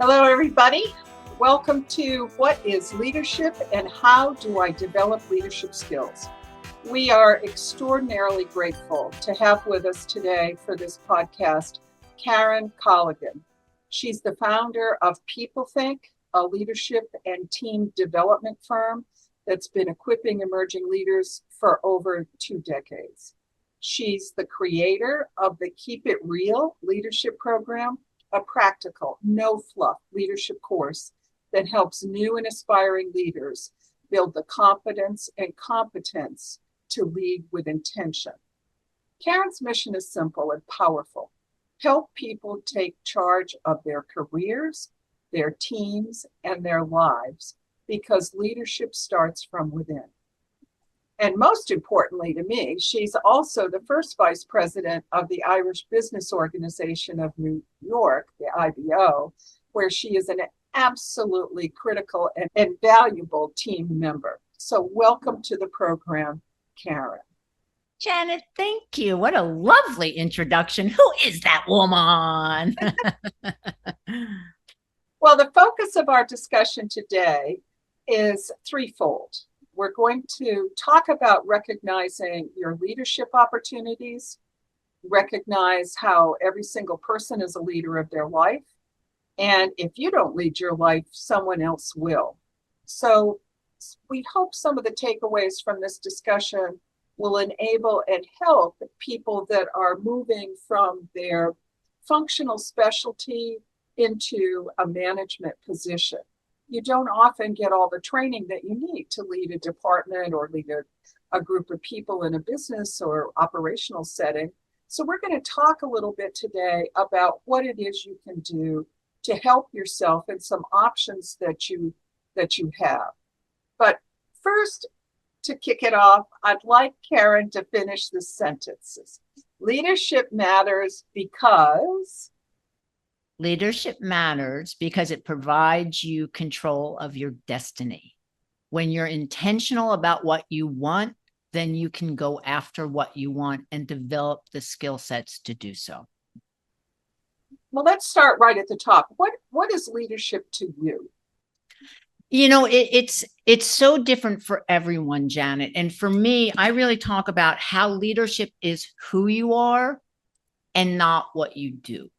Hello, everybody. Welcome to What is Leadership and How Do I Develop Leadership Skills? We are extraordinarily grateful to have with us today for this podcast, Karen Colligan. She's the founder of PeopleThink, a leadership and team development firm that's been equipping emerging leaders for over 2 decades. She's the creator of the Keep It Real leadership program, a practical, no fluff leadership course that helps new and aspiring leaders build the confidence and competence to lead with intention. Karen's mission is simple and powerful: help people take charge of their careers, their teams, and their lives, because leadership starts from within. And most importantly to me, she's also the first vice president of the Irish Business Organization of New York, the IBO, where she is an absolutely critical and valuable team member. So welcome to the program, Karen. Janet, thank you. What a lovely introduction. Who is that woman? Well, the focus of our discussion today is threefold. We're going to talk about recognizing your leadership opportunities, recognize how every single person is a leader of their life, and if you don't lead your life, someone else will. So we hope some of the takeaways from this discussion will enable and help people that are moving from their functional specialty into a management position. You don't often get all the training that you need to lead a department or lead a group of people in a business or operational setting. So we're going to talk a little bit today about what it is you can do to help yourself and some options that you have. But first, to kick it off, I'd like Karen to finish the sentences. Leadership matters because... Leadership matters because it provides you control of your destiny. When you're intentional about what you want, then you can go after what you want and develop the skill sets to do so. Well, let's start right at the top. What is leadership to you? You know, it's so different for everyone, Janet. And for me, I really talk about how leadership is who you are and not what you do.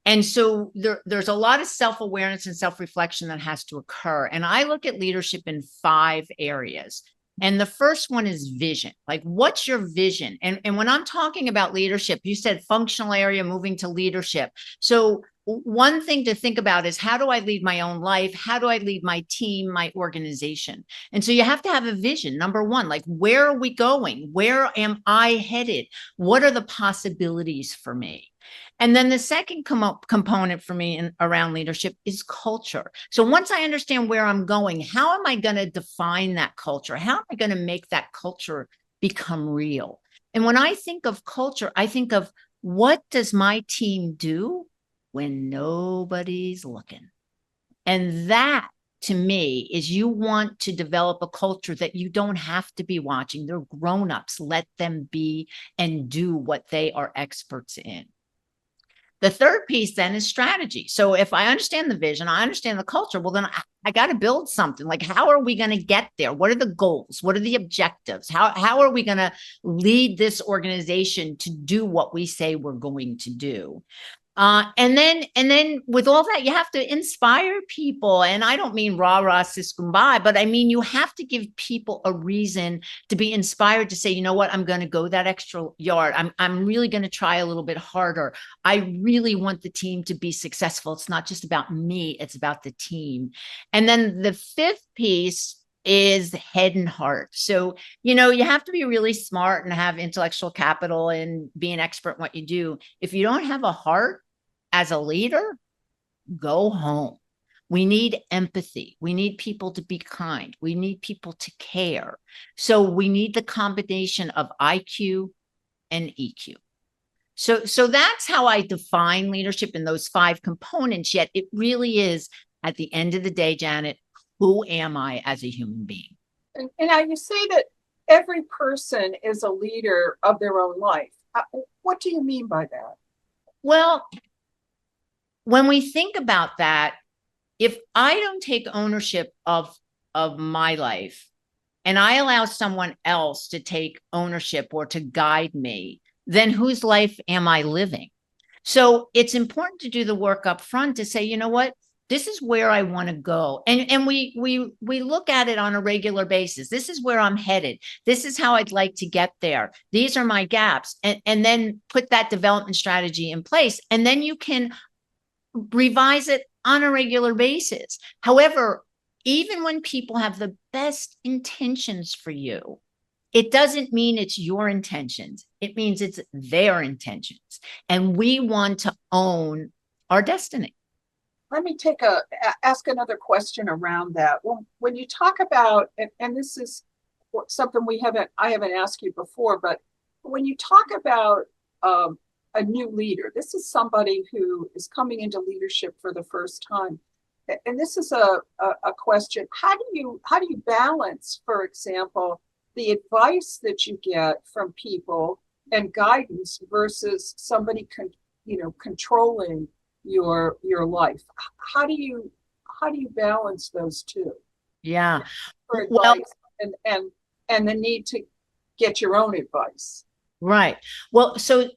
And so there's a lot of self-awareness and self-reflection that has to occur. And I look at leadership in 5 areas. And the first one is vision. Like, what's your vision? And when I'm talking about leadership, you said functional area moving to leadership. So one thing to think about is, how do I lead my own life? How do I lead my team, my organization? And so you have to have a vision. Number one, like, where are we going? Where am I headed? What are the possibilities for me? And then the second component for me around leadership is culture. So once I understand where I'm going, how am I going to define that culture? How am I going to make that culture become real? And when I think of culture, I think of, what does my team do when nobody's looking? And that, to me, is, you want to develop a culture that you don't have to be watching. They're grown-ups. Let them be and do what they are experts in. The third piece then is strategy. So if I understand the vision, I understand the culture, well, then I got to build something. Like, how are we going to get there? What are the goals? What are the objectives? How are we going to lead this organization to do what we say we're going to do? And then with all that, you have to inspire people. And I don't mean rah, rah, sis, kumbaya, but I mean, you have to give people a reason to be inspired to say, you know what, I'm going to go that extra yard. I'm really going to try a little bit harder. I really want the team to be successful. It's not just about me, it's about the team. And then the fifth piece is head and heart. So, you know, you have to be really smart and have intellectual capital and be an expert in what you do. If you don't have a heart as a leader, go home. We need empathy. We need people to be kind. We need people to care. So we need the combination of IQ and EQ. So that's how I define leadership in those 5 components. Yet it really is, at the end of the day, Janet, who am I as a human being? And now you say that every person is a leader of their own life. What do you mean by that? Well, when we think about that, if I don't take ownership of my life and I allow someone else to take ownership or to guide me, then whose life am I living? So it's important to do the work up front to say, you know what, this is where I want to go. And we look at it on a regular basis. This is where I'm headed. This is how I'd like to get there. These are my gaps. And then put that development strategy in place. And then you can revise it on a regular basis. However, even when people have the best intentions for you, it doesn't mean it's your intentions. It means it's their intentions. And we want to own our destiny. Let me ask another question around that. When you talk about, and this is something I haven't asked you before, but when you talk about a new leader, this is somebody who is coming into leadership for the first time. And this is a question. How do you balance, for example, the advice that you get from people and guidance versus somebody controlling your life? How do you balance those two? Yeah. For advice and the need to get your own advice. Right. Well, so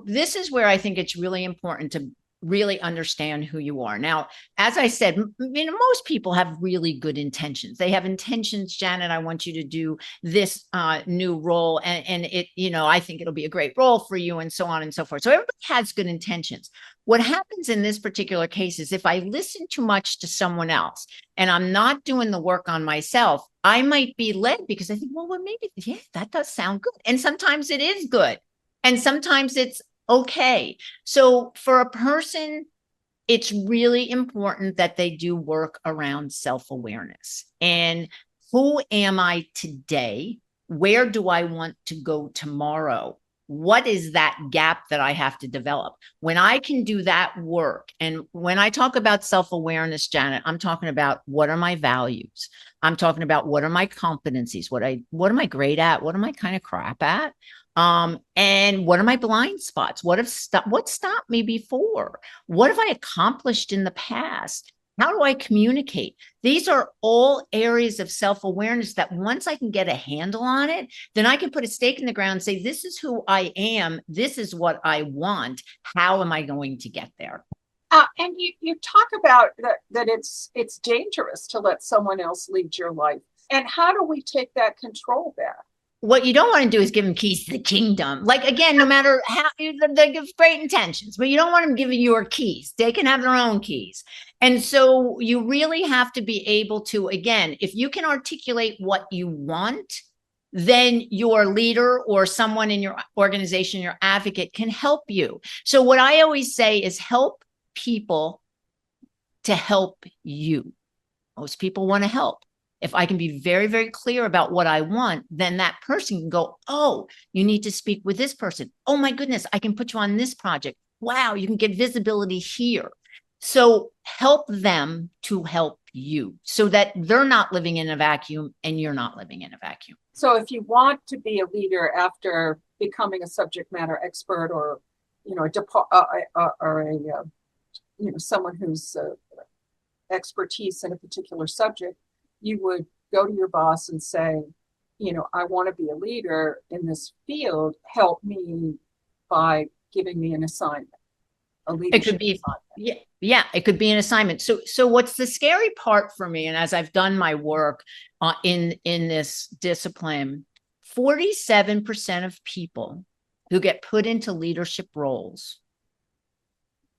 this is where I think it's really important to really understand who you are. Now, as I said, most people have really good intentions. They have intentions, Janet, I want you to do this new role, and it, I think it'll be a great role for you, and so on and so forth. So everybody has good intentions. What happens in this particular case is if I listen too much to someone else and I'm not doing the work on myself, I might be led because I think, well, maybe, yeah, that does sound good. And sometimes it is good. And sometimes it's okay. So for a person, it's really important that they do work around self-awareness. And who am I today? Where do I want to go tomorrow? What is that gap that I have to develop? When I can do that work, and when I talk about self-awareness, Janet, I'm talking about what are my values? I'm talking about what are my competencies? What am I great at? What am I kind of crap at? And what are my blind spots? What stopped me before? What have I accomplished in the past? How do I communicate? These are all areas of self-awareness that once I can get a handle on it, then I can put a stake in the ground and say, this is who I am. This is what I want. How am I going to get there? And you talk about that it's dangerous to let someone else lead your life. And how do we take that control back? What you don't want to do is give them keys to the kingdom. Like, again, no matter how they give great intentions, but you don't want them giving your keys. They can have their own keys. And so you really have to be able to, again, if you can articulate what you want, then your leader or someone in your organization, your advocate, can help you. So what I always say is help people to help you. Most people want to help. If I can be very, very clear about what I want, then that person can go, oh, you need to speak with this person. Oh my goodness, I can put you on this project. Wow, you can get visibility here. So help them to help you so that they're not living in a vacuum and you're not living in a vacuum. So if you want to be a leader after becoming a subject matter expert or, someone who's expertise in a particular subject, you would go to your boss and say, I want to be a leader in this field. Help me by giving me an assignment. It could be, yeah, it could be an assignment. So what's the scary part for me, and as I've done my work in this discipline, 47% of people who get put into leadership roles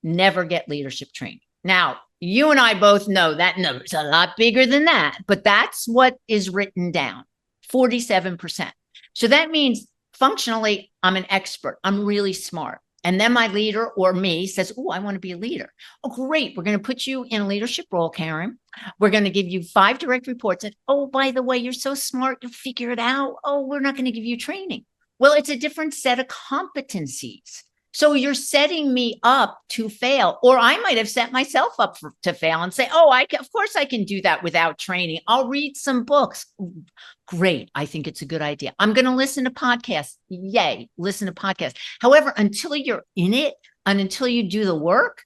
never get leadership training. Now, you and I both know that number's a lot bigger than that, but that's what is written down, 47%. So that means functionally, I'm an expert. I'm really smart. And then my leader or me says, oh, I want to be a leader. Oh, great. We're going to put you in a leadership role, Karen. We're going to give you 5 direct reports. And, oh, by the way, you're so smart. You'll figure it out. Oh, we're not going to give you training. Well, it's a different set of competencies. So you're setting me up to fail, or I might have set myself up to fail and say, oh, of course I can do that without training. I'll read some books. Great. I think it's a good idea. I'm going to listen to podcasts. Yay. Listen to podcasts. However, until you're in it and until you do the work,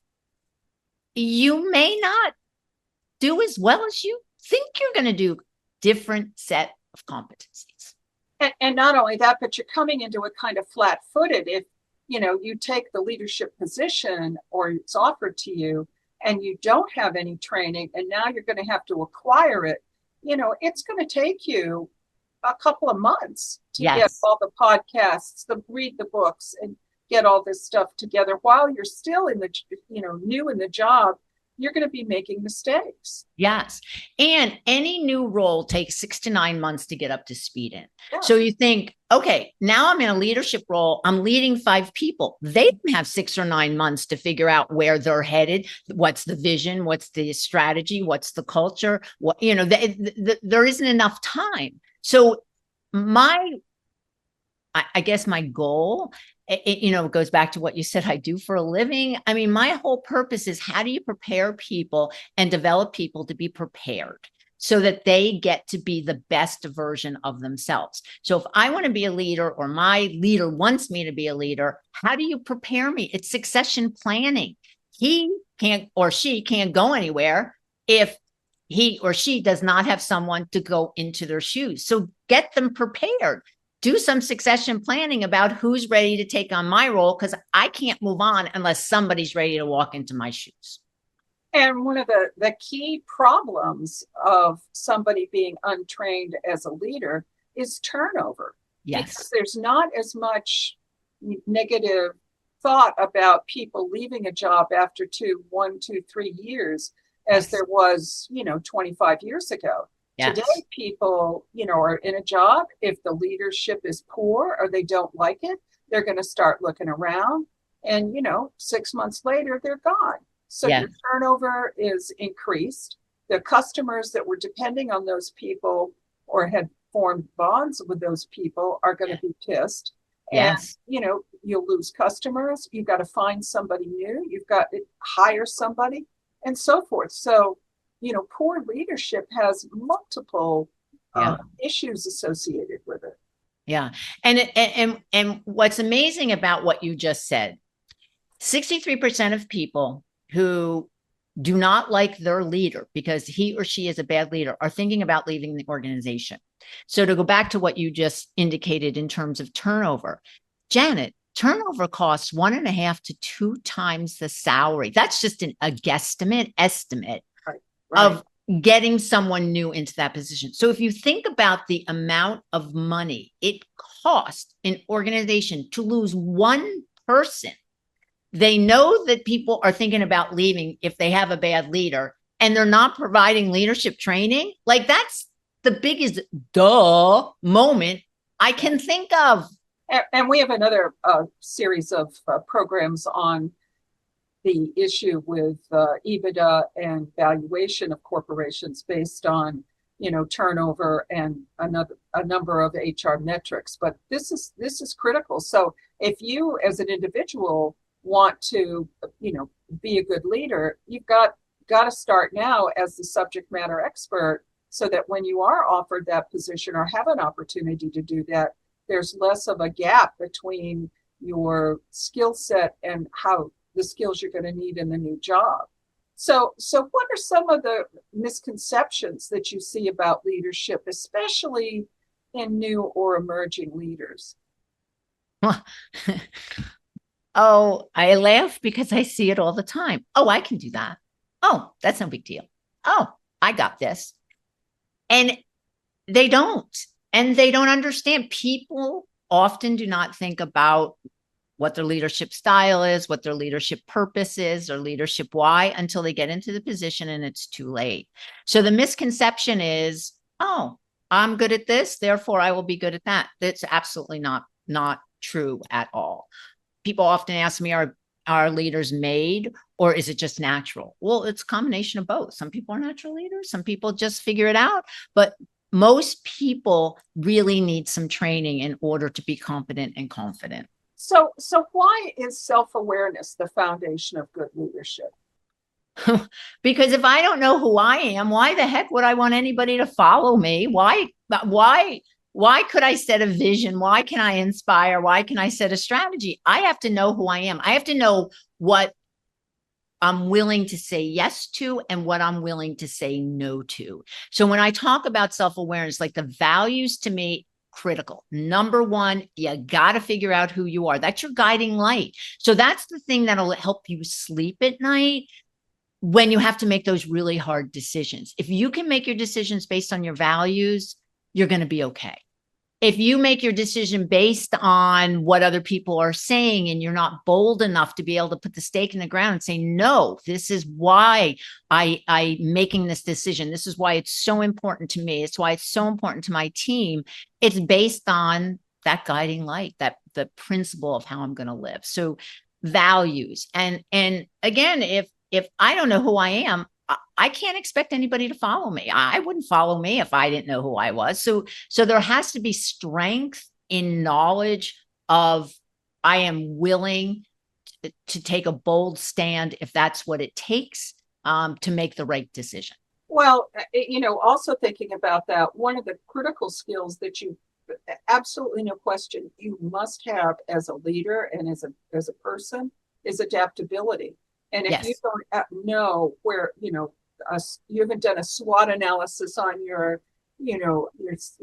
you may not do as well as you think you're going to do. Different set of competencies. And not only that, but you're coming into it kind of flat-footed. If, you take the leadership position or it's offered to you and you don't have any training and now you're going to have to acquire it, it's going to take you a couple of months to get all the podcasts, read the books and get all this stuff together while you're still in the, new in the job. You're going to be making mistakes. Yes. And any new role takes 6 to 9 months to get up to speed in. Yeah. So you think, okay, now I'm in a leadership role. I'm leading 5 people. They don't have 6 or 9 months to figure out where they're headed. What's the vision? What's the strategy? What's the culture? What, there isn't enough time. So I guess my goal, it goes back to what you said I do for a living. I mean, my whole purpose is how do you prepare people and develop people to be prepared so that they get to be the best version of themselves. So if I want to be a leader or my leader wants me to be a leader, how do you prepare me? It's succession planning. He can't or she can't go anywhere if he or she does not have someone to go into their shoes. So get them prepared. Do some succession planning about who's ready to take on my role, because I can't move on unless somebody's ready to walk into my shoes. And one of the key problems of somebody being untrained as a leader is turnover. Yes. Because there's not as much negative thought about people leaving a job after 1, 2, 3 years as there was, 25 years ago. Yes. Today, people, are in a job. If the leadership is poor or they don't like it, they're going to start looking around. And, 6 months later, they're gone. So your turnover is increased. The customers that were depending on those people or had formed bonds with those people are going to be pissed. Yes. And, you'll lose customers. You've got to find somebody new. You've got to hire somebody and so forth. So, poor leadership has multiple issues associated with it. Yeah. And what's amazing about what you just said, 63% of people who do not like their leader because he or she is a bad leader are thinking about leaving the organization. So to go back to what you just indicated in terms of turnover, Janet, turnover costs 1.5 to 2 times the salary. That's just a estimate of getting someone new into that position. So if you think about the amount of money it costs an organization to lose one person, they know that people are thinking about leaving if they have a bad leader and they're not providing leadership training. Like that's the biggest moment I can think of. And we have another series of programs on the issue with EBITDA and valuation of corporations based on, turnover and a number of HR metrics. But this is critical. So if you as an individual want to, be a good leader, you've got to start now as the subject matter expert so that when you are offered that position or have an opportunity to do that, there's less of a gap between your skill set and how the skills you're going to need in the new job. So what are some of the misconceptions that you see about leadership, especially in new or emerging leaders? Oh, I laugh because I see it all the time. Oh, I can do that. Oh, that's no big deal. Oh, I got this. And they don't. And they don't understand. People often do not think about what their leadership style is, what their leadership purpose is, or leadership why until they get into the position and it's too late. So the misconception is, oh, I'm good at this, therefore I will be good at that. That's absolutely not true at all. People often ask me, are leaders made or is it just natural? Well, it's a combination of both. Some people are natural leaders, some people just figure it out, but most people really need some training in order to be competent and confident. So why is self-awareness the foundation of good leadership? Because if I don't know who I am, why the heck would I want anybody to follow me? Why could I set a vision? Why can I inspire? Why can I set a strategy? I have to know who I am. I have to know what I'm willing to say yes to and what I'm willing to say no to. So when I talk about self-awareness, like the values to me, critical. Number one, you got to figure out who you are. That's your guiding light. So that's the thing that'll help you sleep at night when you have to make those really hard decisions. If you can make your decisions based on your values, you're going to be okay. If you make your decision based on what other people are saying and you're not bold enough to be able to put the stake in the ground and say, no, this is why I'm making this decision. This is why it's so important to me. It's why it's so important to my team. It's based on that guiding light, that the principle of how I'm going to live. So values. And again, if I don't know who I am, I can't expect anybody to follow me. I wouldn't follow me if I didn't know who I was. So there has to be strength in knowledge of I am willing to take a bold stand if that's what it takes to make the right decision. Well, also thinking about that, one of the critical skills that you absolutely no question you must have as a leader and as a person is adaptability. And if you Yes. don't know where, you haven't done a SWOT analysis on your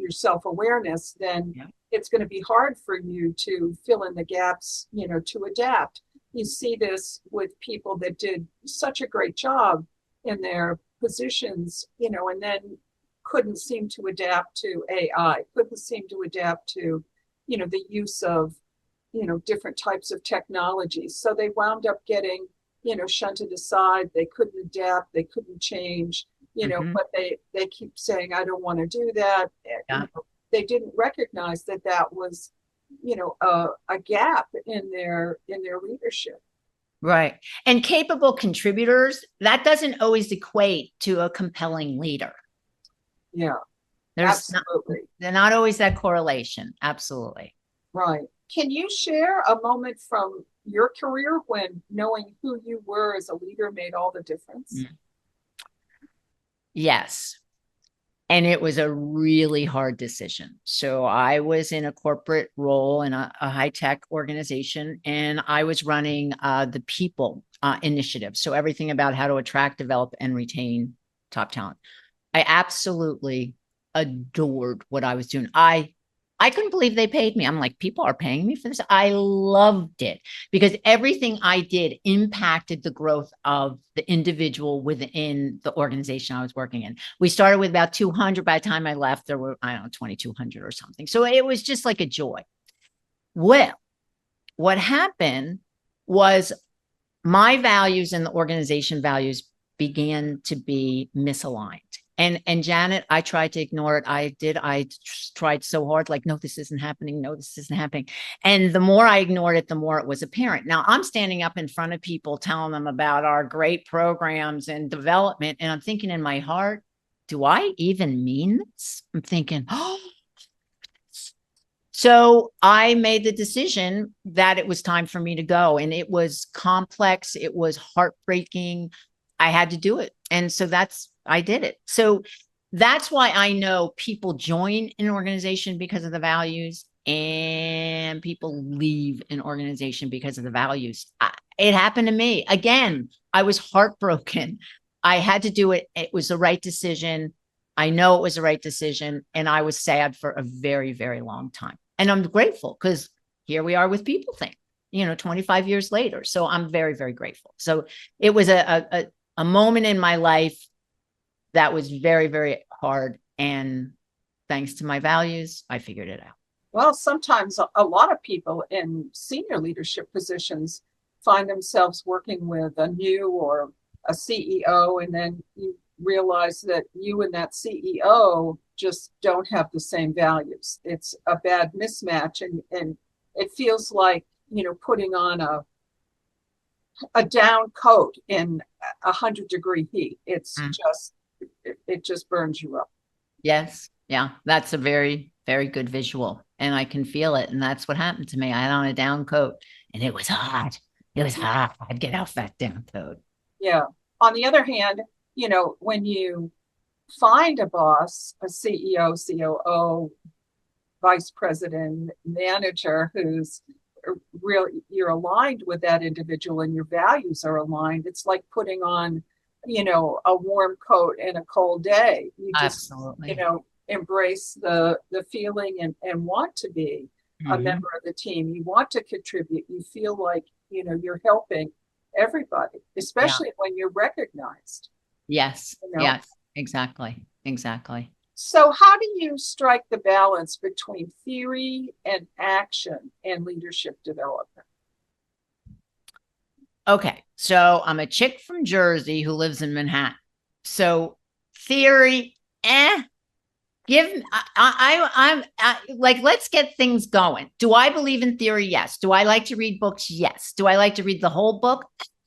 self-awareness, then Yeah. it's going to be hard for you to fill in the gaps, to adapt. You see this with people that did such a great job in their positions, and then couldn't seem to adapt to AI, couldn't seem to adapt to, the use of, different types of technologies. So they wound up getting, shunted aside. They couldn't adapt. They couldn't change, but they keep saying, I don't want to do that. Yeah. They didn't recognize that was, a gap in their leadership. Right. And capable contributors, that doesn't always equate to a compelling leader. Yeah, There's not, absolutely. they're not always that correlation. Absolutely. Right. Can you share a moment from your career when knowing who you were as a leader made all the difference? Yes. And it was a really hard decision. So I was in a corporate role in a high-tech organization, and I was running the people initiative. So everything about how to attract, develop, and retain top talent. I absolutely adored what I was doing. I couldn't believe they paid me. I'm like, people are paying me for this. I loved it because everything I did impacted the growth of the individual within the organization I was working in. We started with about 200. By the time I left, there were, I don't know, 2,200 or something. So it was just like a joy. Well, what happened was my values and the organization values began to be misaligned. And Janet, I tried to ignore it. I tried so hard, like, no, this isn't happening. No, this isn't happening. And the more I ignored it, the more it was apparent. Now I'm standing up in front of people telling them about our great programs and development. And I'm thinking in my heart, do I even mean this? I'm thinking, oh. So I made the decision that it was time for me to go. And it was complex. It was heartbreaking. I had to do it. And so I did it. So that's why I know people join an organization because of the values and people leave an organization because of the values. It happened to me. Again, I was heartbroken. I had to do it. It was the right decision. I know it was the right decision. And I was sad for a very, very long time. And I'm grateful because here we are with People Think, 25 years later. So I'm very, very grateful. So it was a moment in my life that was very, very hard. And thanks to my values, I figured it out. Well, sometimes a lot of people in senior leadership positions find themselves working with a new or a CEO, and then you realize that you and that CEO just don't have the same values. It's a bad mismatch, and it feels like, putting on a down coat in 100-degree heat. It just burns you up. Yes. Yeah. That's a very, very good visual. And I can feel it. And that's what happened to me. I had on a down coat and it was hot. It was hot. I'd get off that down coat. Yeah. On the other hand, when you find a boss, a CEO, COO, vice president, manager who's you're aligned with that individual and your values are aligned, it's like putting on, a warm coat in a cold day. You just, Absolutely. embrace the feeling and want to be a Mhm. member of the team. You want to contribute. You feel like, you're helping everybody, Yeah. especially when you're recognized, Yes. you know. Yes. Exactly. Exactly. So how do you strike the balance between theory and action in leadership development? Okay. So I'm a chick from Jersey who lives in Manhattan. So theory, give like, let's get things going. Do I believe in theory? Yes. Do I like to read books? Yes. Do I like to read the whole book?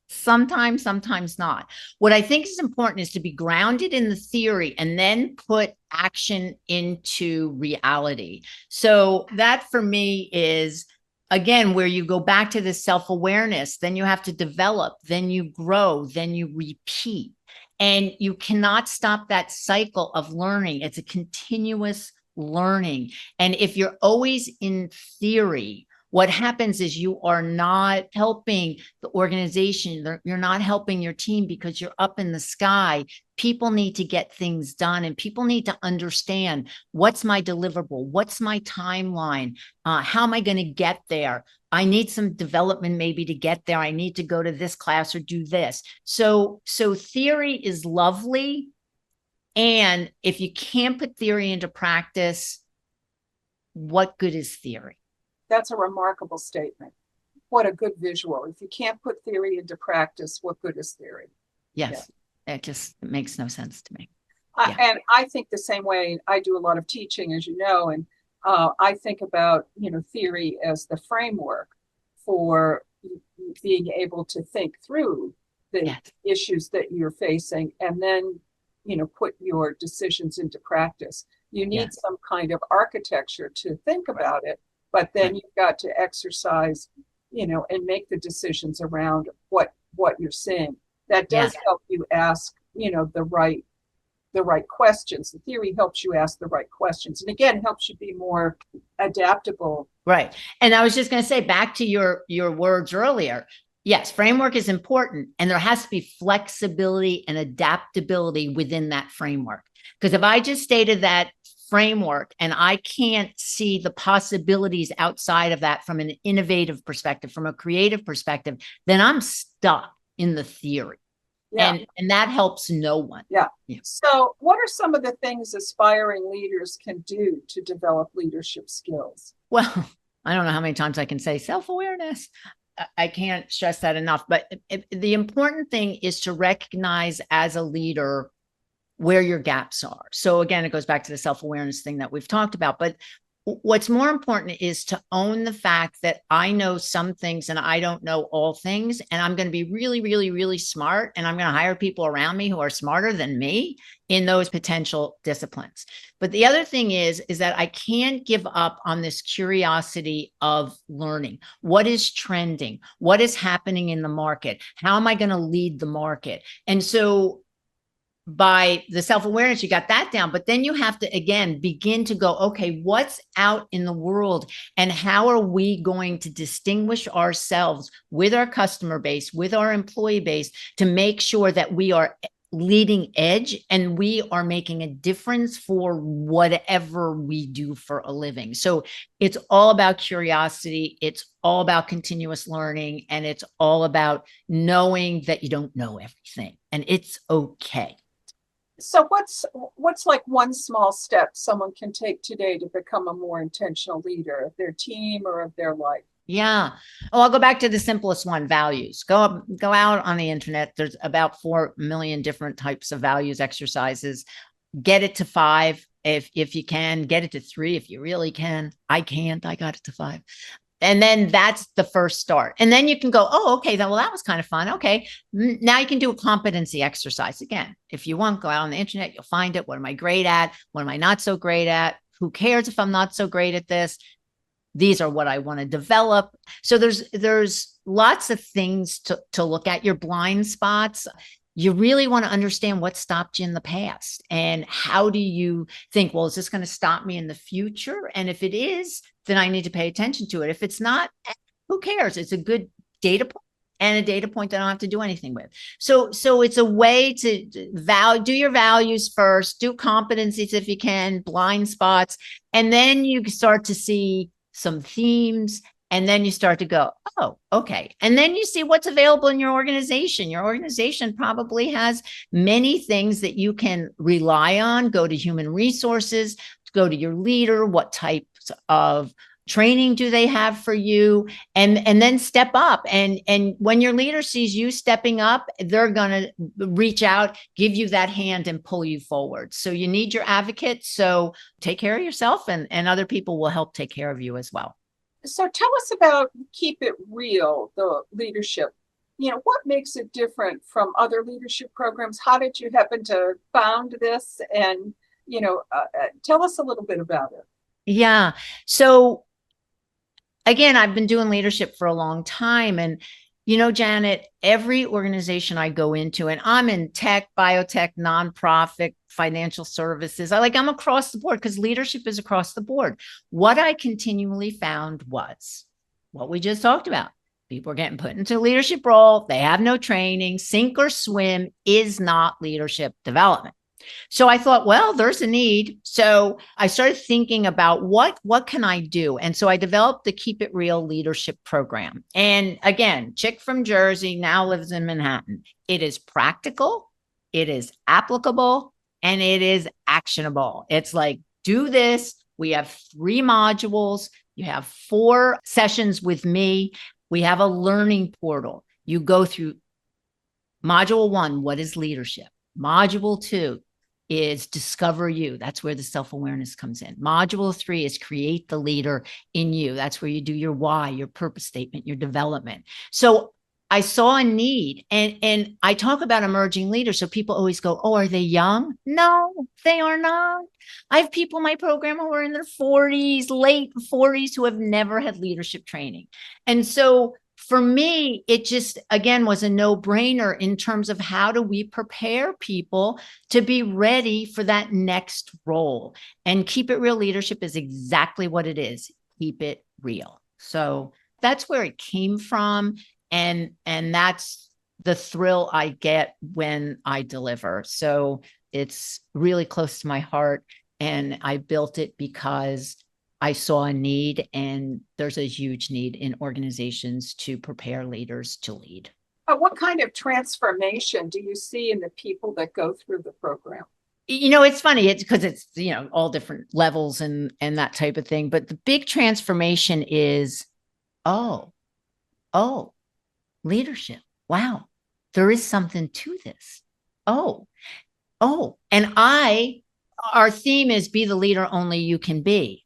Sometimes, sometimes not. What I think is important is to be grounded in the theory and then put action into reality. So that for me is, again, where you go back to this self-awareness, then you have to develop, then you grow, then you repeat. And you cannot stop that cycle of learning. It's a continuous learning. And if you're always in theory, what happens is you are not helping the organization. You're not helping your team because you're up in the sky. People need to get things done and people need to understand what's my deliverable, what's my timeline, how am I going to get there? I need some development maybe to get there. I need to go to this class or do this. So theory is lovely. And if you can't put theory into practice, what good is theory? That's a remarkable statement. What a good visual. If you can't put theory into practice, what good is theory? Yes. Yeah. It makes no sense to me. Yeah. And I think the same way. I do a lot of teaching, as you know, and I think about, theory as the framework for being able to think through the Yes. issues that you're facing and then, put your decisions into practice. You need Yes. some kind of architecture to think about it, but then Right. you've got to exercise, and make the decisions around what you're seeing. That Yeah. does help you ask, the right questions. The theory helps you ask the right questions. And again, helps you be more adaptable. Right. And I was just going to say, back to your words earlier. Yes, framework is important and there has to be flexibility and adaptability within that framework. Because if I just stated that framework and I can't see the possibilities outside of that from an innovative perspective, from a creative perspective, then I'm stuck in the theory. Yeah. And that helps no one. Yeah. So what are some of the things aspiring leaders can do to develop leadership skills? Well, I don't know how many times I can say self-awareness. I can't stress that enough. But the important thing is to recognize as a leader where your gaps are. So again, it goes back to the self-awareness thing that we've talked about. But what's more important is to own the fact that I know some things and I don't know all things. And I'm going to be really, really, really smart. And I'm going to hire people around me who are smarter than me in those potential disciplines. But the other thing is that I can't give up on this curiosity of learning. What is trending? What is happening in the market? How am I going to lead the market? And so by the self-awareness, you got that down, but then you have to, again, begin to go, okay, what's out in the world and how are we going to distinguish ourselves with our customer base, with our employee base to make sure that we are leading edge and we are making a difference for whatever we do for a living. So it's all about curiosity. It's all about continuous learning. And it's all about knowing that you don't know everything and it's okay. So what's like one small step someone can take today to become a more intentional leader of their team or of their life? Yeah. Oh, I'll go back to the simplest one, values. Go out on the internet. There's about 4 million different types of values exercises. Get it to 5 if you can. Get it to 3 if you really can. I can't. I got it to 5. And then that's the first start. And then you can go, oh, okay, well, that was kind of fun. Okay. Now you can do a competency exercise. Again, if you want, go out on the internet, you'll find it. What am I great at? What am I not so great at? Who cares if I'm not so great at this? These are what I want to develop. So there's lots of things to look at. Your blind spots. You really want to understand what stopped you in the past and how do you think, well, is this going to stop me in the future? And if it is, then I need to pay attention to it. If it's not, Who cares? It's a good data point and a data point that I don't have to do anything with. So it's a way to do your values first, do competencies if you can, blind spots, and then you start to see some themes, and then you start to go, oh, okay. And then you see what's available in your organization. Your organization probably has many things that you can rely on. Go to human resources, go to your leader, what types of training do they have for you, and then step up, and when your leader sees you stepping up, they're going to reach out, give you that hand, and pull you forward. So you need your advocate. So take care of yourself, and other people will help take care of you as well. So tell us about Keep It Real, the leadership. What makes it different from other leadership programs? How did you happen to found this? And tell us a little bit about it. Yeah. So again, I've been doing leadership for a long time. And, Janet, every organization I go into, and I'm in tech, biotech, nonprofit, financial services, I'm across the board because leadership is across the board. What I continually found was what we just talked about. People are getting put into a leadership role. They have no training. Sink or swim is not leadership development. So I thought, well, there's a need. So I started thinking about what can I do? And so I developed the Keep It Real leadership program. And again, chick from Jersey, now lives in Manhattan. It is practical, it is applicable, and it is actionable. It's like, do this. We have 3 modules. You have 4 sessions with me. We have a learning portal. You go through module 1, what is leadership? Module 2 is discover you. That's where the self-awareness comes in. Module 3 is create the leader in you. That's where you do your why, your purpose statement, your development. So I saw a need, and I talk about emerging leaders. So people always go, oh, are they young? No, they are not. I have people in my program who are in their 40s, late 40s, who have never had leadership training. And so for me, it just, again, was a no-brainer in terms of how do we prepare people to be ready for that next role. And Keep It Real leadership is exactly what it is. Keep it real. So that's where it came from. And that's the thrill I get when I deliver. So it's really close to my heart. And I built it because I saw a need, and there's a huge need in organizations to prepare leaders to lead. What kind of transformation do you see in the people that go through the program? It's funny. It's because it's, all different levels and that type of thing. But the big transformation is, oh, leadership. Wow, there is something to this. Oh, and our theme is be the leader only you can be.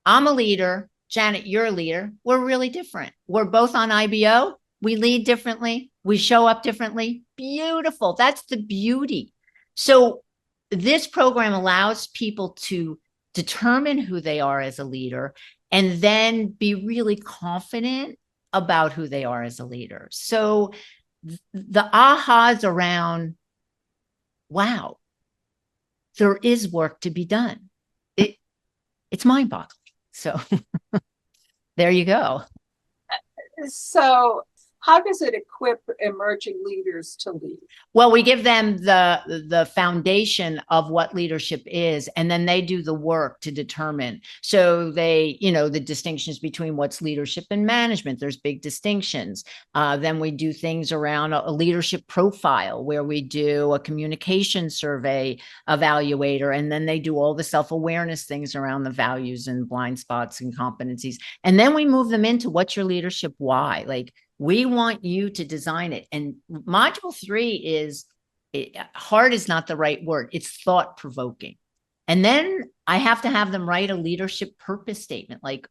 I'm a leader. Janet, you're a leader. We're really different. We're both on IBO. We lead differently. We show up differently. Beautiful. That's the beauty. So this program allows people to determine who they are as a leader and then be really confident about who they are as a leader. So the ahas around, wow, there is work to be done. It's mind-boggling. So there you go. So how does it equip emerging leaders to lead? Well, we give them the foundation of what leadership is, and then they do the work to determine. So they, the distinctions between what's leadership and management, there's big distinctions. Then we do things around a leadership profile where we do a communication survey evaluator, and then they do all the self-awareness things around the values and blind spots and competencies. And then we move them into what's your leadership why? Like, we want you to design it. And module 3 is, hard is not the right word. It's thought provoking. And then I have to have them write a leadership purpose statement. Like,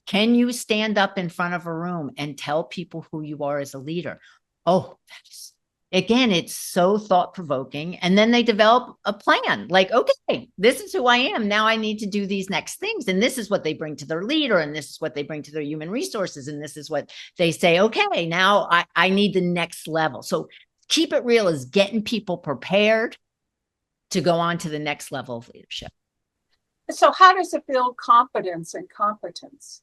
can you stand up in front of a room and tell people who you are as a leader? Oh, that's, again, it's so thought provoking. And then they develop a plan. Like, okay, this is who I am. Now I need to do these next things. And this is what they bring to their leader. And this is what they bring to their human resources. And this is what they say, okay, now I need the next level. So Keep It Real is getting people prepared to go on to the next level of leadership. So how does it build confidence and competence?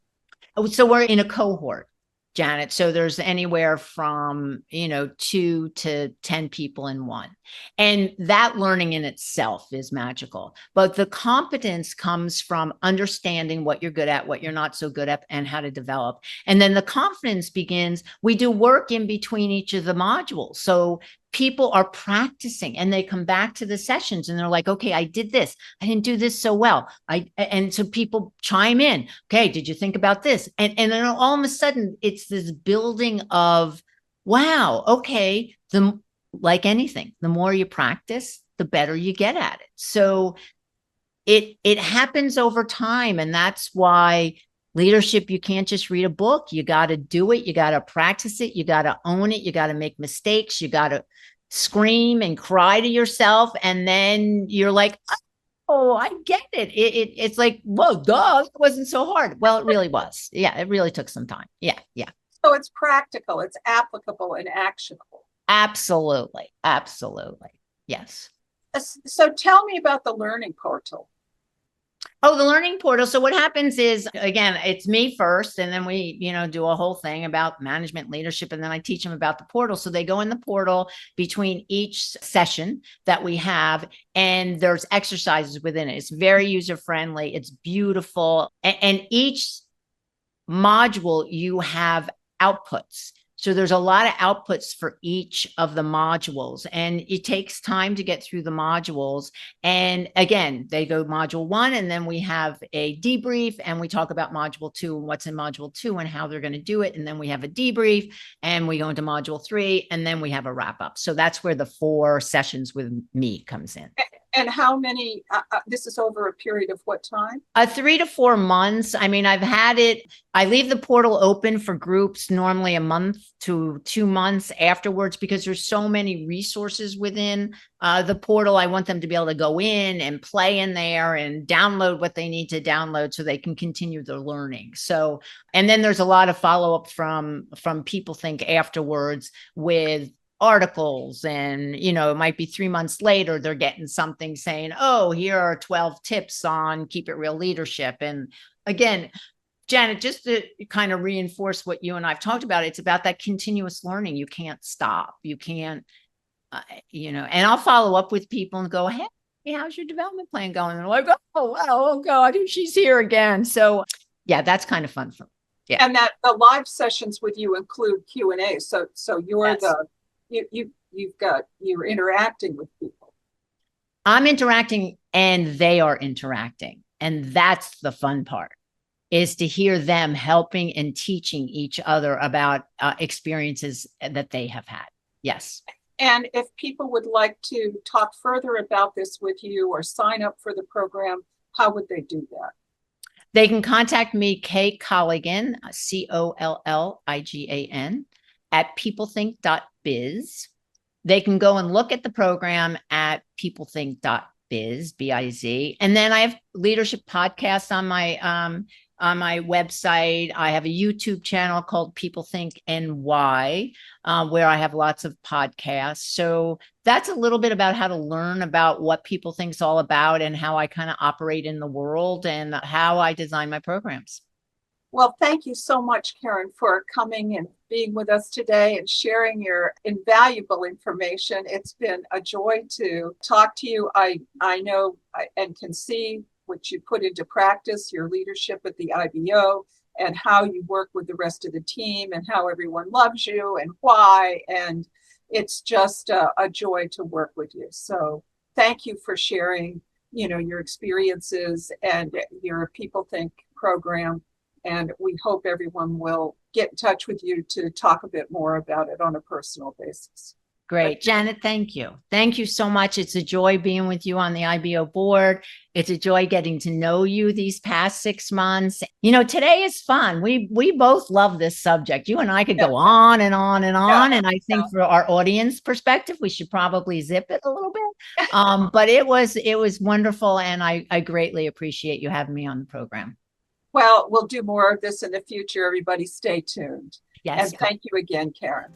So we're in a cohort. Janet. So there's anywhere from, 2 to 10 people in one. And that learning in itself is magical. But the competence comes from understanding what you're good at, what you're not so good at, and how to develop. And then the confidence begins. We do work in between each of the modules. So people are practicing and they come back to the sessions and they're like, okay, I did this. I didn't do this so well. And so people chime in. Okay, did you think about this? And then all of a sudden it's this building of, wow, okay, like anything, the more you practice, the better you get at it. So it happens over time. And that's why leadership, you can't just read a book. You got to do it. You got to practice it. You got to own it. You got to make mistakes. You got to scream and cry to yourself. And then you're like, oh, I get it. It's like, whoa, duh, it wasn't so hard. Well, it really was. Yeah, it really took some time. Yeah, yeah. So it's practical, it's applicable and actionable. Absolutely. Absolutely. Yes. So tell me about the learning portal. Oh, the learning portal. So what happens is, again, it's me first, and then we, do a whole thing about management leadership, and then I teach them about the portal. So they go in the portal between each session that we have, and there's exercises within it. It's very user-friendly. It's beautiful. And each module, you have outputs. So there's a lot of outputs for each of the modules, and it takes time to get through the modules. And again, they go module 1, and then we have a debrief, and we talk about module 2 and what's in module 2 and how they're going to do it. And then we have a debrief, and we go into module 3, and then we have a wrap up. So that's where the 4 sessions with me comes in. And how many, this is over a period of what time? 3 to 4 months. I mean, I've had it, I leave the portal open for groups normally a month to 2 months afterwards, because there's so many resources within the portal. I want them to be able to go in and play in there and download what they need to download so they can continue their learning. So, and then there's a lot of follow-up from People Think afterwards with articles, and it might be 3 months later they're getting something saying, oh, here are 12 tips on keep it real leadership. And again, Janet, just to kind of reinforce what you and I've talked about, it's about that continuous learning. You can't stop. You can't, and I'll follow up with people and go, hey, how's your development plan going? And they're like, oh, wow, oh God, she's here again. So yeah, that's kind of fun for me. Yeah. And that the live sessions with you include Q&A. So you're you're interacting with people. I'm interacting and they are interacting. And that's the fun part, is to hear them helping and teaching each other about experiences that they have had. Yes. And if people would like to talk further about this with you or sign up for the program, how would they do that? They can contact me, Kay Colligan, Colligan, at peoplethink.biz. They can go and look at the program at peoplethink.biz, B-I-Z. And then I have leadership podcasts on my website. I have a YouTube channel called People Think NY, where I have lots of podcasts. So that's a little bit about how to learn about what People Think's all about and how I kind of operate in the world and how I design my programs. Well, thank you so much, Karen, for coming and being with us today and sharing your invaluable information. It's been a joy to talk to you. I know and can see what you put into practice, your leadership at the IBO, and how you work with the rest of the team and how everyone loves you and why. And it's just a joy to work with you. So thank you for sharing, your experiences and your People Think program. And we hope everyone will get in touch with you to talk a bit more about it on a personal basis. Great. Janet, thank you. Thank you so much. It's a joy being with you on the IBO board. It's a joy getting to know you these past 6 months. Today is fun. We both love this subject. You and I could go on and on and on. Yeah. And I think for our audience perspective, we should probably zip it a little bit. But it was wonderful. And I greatly appreciate you having me on the program. Well, we'll do more of this in the future. Everybody stay tuned. Yes. And thank you again, Karen.